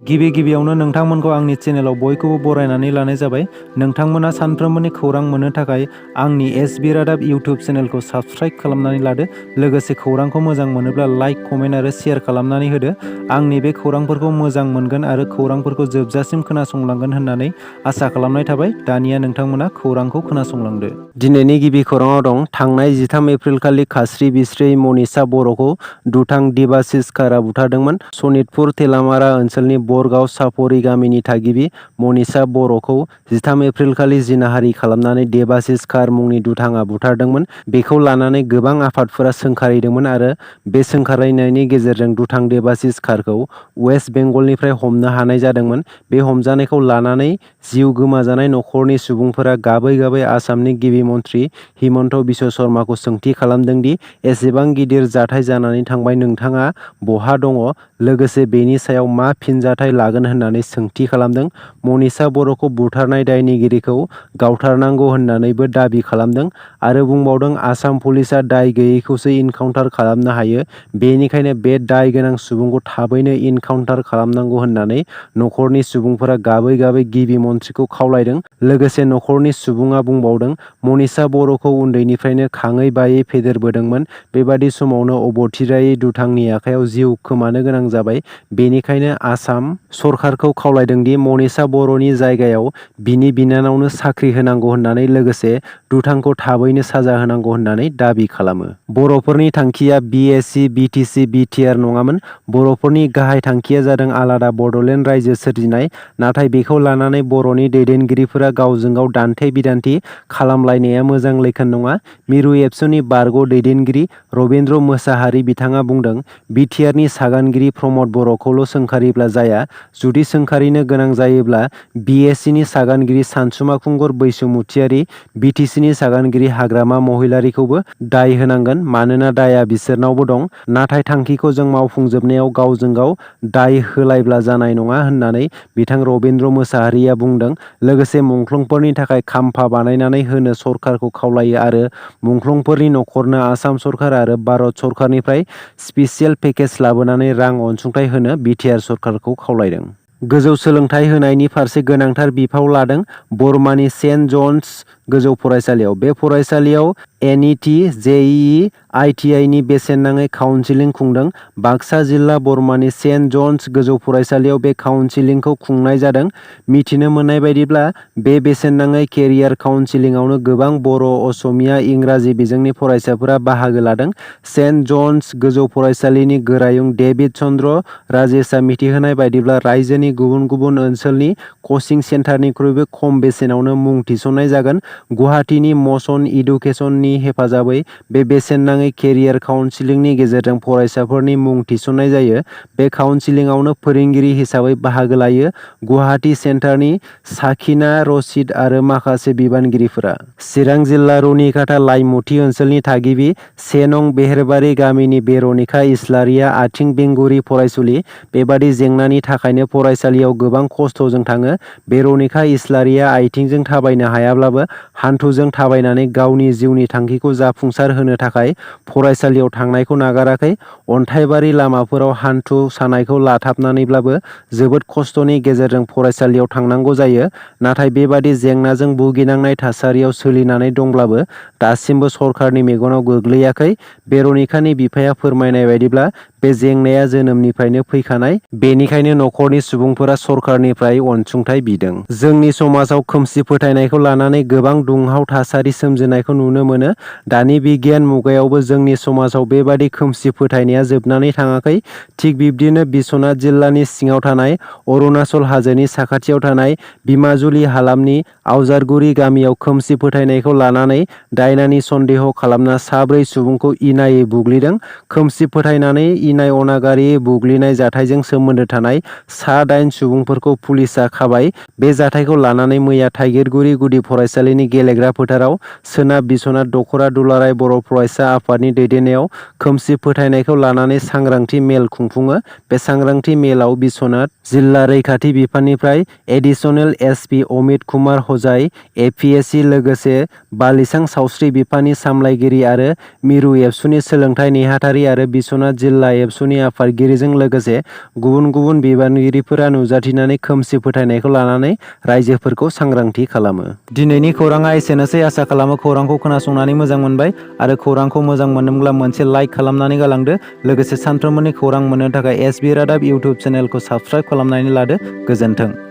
गिबियावनो नोंथांमोनखौ आंनि चेनेलाव बयखौबो बरायनानै लानाय जाबाय। नोंथांमोना सानफ्रोमबोनि खौरां मोननो थाखाय आंनि एसबि रादाब इउटिउब चेनेलखौ साबस्क्राइब खालामनानै लादो। लोगोसे खौरांखौ मोजां मोनोब्ला लाइक, कमेन्ट आरो शेयार खालामनानै होदो। आंनि बे खौरांफोरखौ मोजां मोनगोन आरो खौरांफोरखौ जोबजासिम खोनासंलांगोन होननानै आसा खालामनाय थाबाय। दानिया नोंथांमोना खौरांखौ खोनासंलांदो। दिनैनि गिबि खौराङाव दं। थांनाय 13 एप्रिल खालि खास्रि बिस्रि मनीषा बर'खौ दुथां देबाशिस-कारा बुथारदोंमोन। सनितपुर थेलामारा ओनसोलनि बरगाव सापरि गामिनि थागिबि मनीषा बर'खौ 13 एप्रिल खालि जिनाहारि खालामनानै देबाशिस-कार मुंनि दुथाङा बुथारदोंमोन। बेखौ लानानै गोबां आफादफोरा सोंखारिदोंमोन आरो बे सोंखारिनायनि गेजेरजों दुथां देबाशिस-कारखौ वेस्ट बेंगलनिफ्राय हमनो हानाय जादोंमोन। बे हमजानायखौ लानानै जिउ गोमाजानाय नखरनि सुबुंफोरा गाबै गाबै आसामनि गिबि मन्थ्रि हिमन्त बिश्व शर्माखौ सोंथि खालामदों दि एसेबां गिदिर जाथाय जानानै थांबाय, नोंथाङा बहा दङ? लोगोसे बेनि सायाव मा फिनजाथाय लागोन होननानै सोंथि खालामदों। मनीषा बर'खौ बुथारनाय दायनिगिरिखौ गावथारनांगौ होननानैबो दाबि खालामदों आरो बुंबावदों, आसाम पुलिसआ दाय गैयैखौसो इनकाउन्टार खालामनो हायो। बेनिखायनो बे दाय गोनां सुबुंखौ थाबैनो इनकाउन्टार खालामनांगौ होननानै नखरनि सुबुंफोरा गाबै गाबै गिबि मन्थ्रिखौ खावलायदों। लोगोसे नखरनि सुबुङा बुंबावदों, मनीषा बर'खौ उन्दैनिफ्रायनो खाङै बायै फेदेरबोदोंमोन। बेबादि समावनो अबथिरायै दुथांनि आखायाव जिउ खोमानो गोनां जाबाय। बेनिखायनो आसाम सरकारखौ खावलायदों दि मनीषा बर'नि जायगायाव बिनि बिनानावनो साख्रि होनांगौ होननानै, लोगोसे दुथांखौ थाबैनो साजा होनांगौ होननानै दाबि खालामो। बर'फोरनि थांखिया बिएसि, बिटिसि, बिटिआर नङामोन। बर'फोरनि गाहाय थांखिया जादों आलादा बड'लेण्ड रायजो सोरजिनाय। नाथाय बेखौ लानानै बर'नि दैदेनगिरिफोरा गावजों गाव दान्थे-बिदान्थि खालामलायनाया मोजां लैखोन नङा। मिरु एबसुनि बारग' दैदेनगिरि रबिन्द्र मोसाहारि बिथाङा बुंदों, बिटिआरनि सागानगिरि प्रमद बर'खौल' सोंखारिब्ला जाया। जुदि सोंखारिनो गोनां जायोब्ला बिएसिनि सागानगिरि सानसुमा खुंगुर बैसोमुथियारि, बिटिसिनि सागानगिरि हाग्रामा महिलारिखौबो दाय होनांगोन। मानोना दायआ बिसोरनावबो दं। नाथाय थांखिखौ जों मावफुंजोबनायाव गावजों गाव दाय होलायब्ला जानाय नङा होननानै बिथां रबिन्द्र मोसाहारिया बुंदों। लोगोसे मुंख्लंफोरनि थाखाय खाम्फा बानायनानै होनो सरकारखौ खावलायो आरो मुंख्लंफोरनि नखरनो आसाम सरकार आरो भारत सरकारनिफ्राय स्पिसियेल पेकेज लाबोनानै रां अनसुंथाइ होनो बिटिआर सरकारखौ खावलायदों। गोजौ सोलोंथाइ होनायनि फारसे गोनांथार बिफाव लादों बरमानि सेन्ट जन्स गोजौ फरायसालियाव। बे फरायसालियाव NET JEI ITI नि बेसेन नाङै काउन्सिलिं खुंदों। बाक्सा जिल्ला बरमानि सेन्ट जन्स गोजौ फरायसालियाव बे काउन्सिलिंखौ खुंनाय जादों। मिथिनो मोननाय बायदिब्ला बे बेसेन नाङै केरियार काउन्सिलिंआवनो गोबां बर', असमिया, इंराजि बिजोंनि फरायसाफोरा बाहागो लादों। सेन्ट जन्स गोजौ फरायसालिनि गोरायुं डेभिड चन्द्र राजेशआ मिथिहोनाय बायदिब्ला रायजोनि गुबुन गुबुन ओनसोलनि कचिं सेन्टारनिख्रुइबो खम बेसेनावनो मुं थिसननाय जागोन। गुवाहाटीनि मसन इडुकेसननि हेफाजाबै बे बेसेन नाङै केरियार काउन्सिलिंनि गेजेरजों फरायसाफोरनि मुं थिसननाय जायो। बे काउन्सिलिंआवनो फोरोंगिरि हिसाबै बाहागो लायो गुवाहाटी सेन्टारनि साखिना रशिद आरो माखासे बिबानगिरिफोरा। चिरां जिल्ला रुनिकाटा लाइमुथि ओनसोलनि थागिबि 1 नं बेहेरबारि गामिनि बेरनिका इस्लारिया आथिं बेंगुरि फरायसुलि। बेबादि जेंनानि थाखायनो फरायसालियाव गोबां खस्थ'जों थाङो। बेरनिका इस्लारिया आथिंजों थाबायनो हायाब्लाबो हान्थुजों थाबायनानै गावनि जिउनि थांखिखौ जाफुंसार होनो थाखाय फरायसालियाव थांनायखौ नागाराखै। अन्थाइबारि लामाफोराव हान्थु सानायखौ लाथाबनानैब्लाबो जोबोद खस्थ'नि गेजेरजों फरायसालियाव थांनांगौ जायो। नाथाय बेबादि जेंनाजों भुगिनांनाय थासारियाव सोलिनानै दंब्लाबो दासिमबो सरकारनि मेगनाव गोग्लैयाखै। बेरनिकानि बिफाया फोरमायनाय बायदिब्ला बे जेंनाया जोनोमनिफ्रायनो फैखानाय। बेनिखायनो नखरनि सुबुंफोरा सरकारनिफ्राय अनसुंथाइ बिदों। जोंनि समाजाव खोमसि फोथायनायखौ लानानै गोबां दुंहाव थासारि सोमजिनायखौ नुनो मोनो। दानि बिगियान मुगायावबो जोंनि समाजाव बेबादि खोमसि फोथायनाया जोबनानै थाङाखै। थिग बिब्दिनो बिश्वनाथ जिल्लानि सिङाव थानाय अरुणाचल हाजोनि साखाथियाव थानाय बिमाजुलि हालामनि आवजारगुरि गामियाव खोमसि फोथायनायखौ लानानै दायनानि सन्देह खालामना साब्रै सुबुंखौ इनायै बुग्लिदों। खोमसि फोथायनानै इनाय अनागारियै बुग्लिनाय जाथायजों सोमोन्दो थानाय सा-8 सुबुंफोरखौ पुलिसआ खाबाय। बे जाथायखौ लानानै मैया थाइगिरगुरि गुदि फरायसालिनि गेलेग्रा फोथाराव सोनाब बिश्वनाथ दख'रा दुलाराय बर' फरायसा आफादनि दैदेननायाव खोमसि फोथायनायखौ लानानै सांग्रांथि मेल खुंफुङो। बे सांग्रांथि मेलाव बिस्वनाथ जिल्ला रैखाथि बिफाननिफ्राय एडिसनेल एसपि अमित कुमार हजाय, एपिएससि लोगोसे बालिसां सावस्रि बिफाननि सामलायगिरि आरो मिरु एबसुनि सोलोंथाइ नेहाथारि आरो बिस्वनाथ जिल्ला एबसुनि आफादगिरिजों लोगोसे गुबुन गुबुन बिबानगिरिफोरा नुजाथिनानै खोमसि फोथायनायखौ लानानै रायजोफोरखौ सांग्रांथि खालामो। दिनैनि खौराङा एसेनोसै। आसा खालामो खौरांखौ खोनासंनानै मोजां मोनबाय आरो खौरांखौ मोजां मोनदोंब्ला मोनसे लाइक खालामनानै गालांदो। लोगोसे सानफ्रोमबोनि खौरां मोननो थाखाय एसबि रादाब इउटुब चेनेलखौ साबस्क्राइब खालामनानै लादो। गोजोन्थों।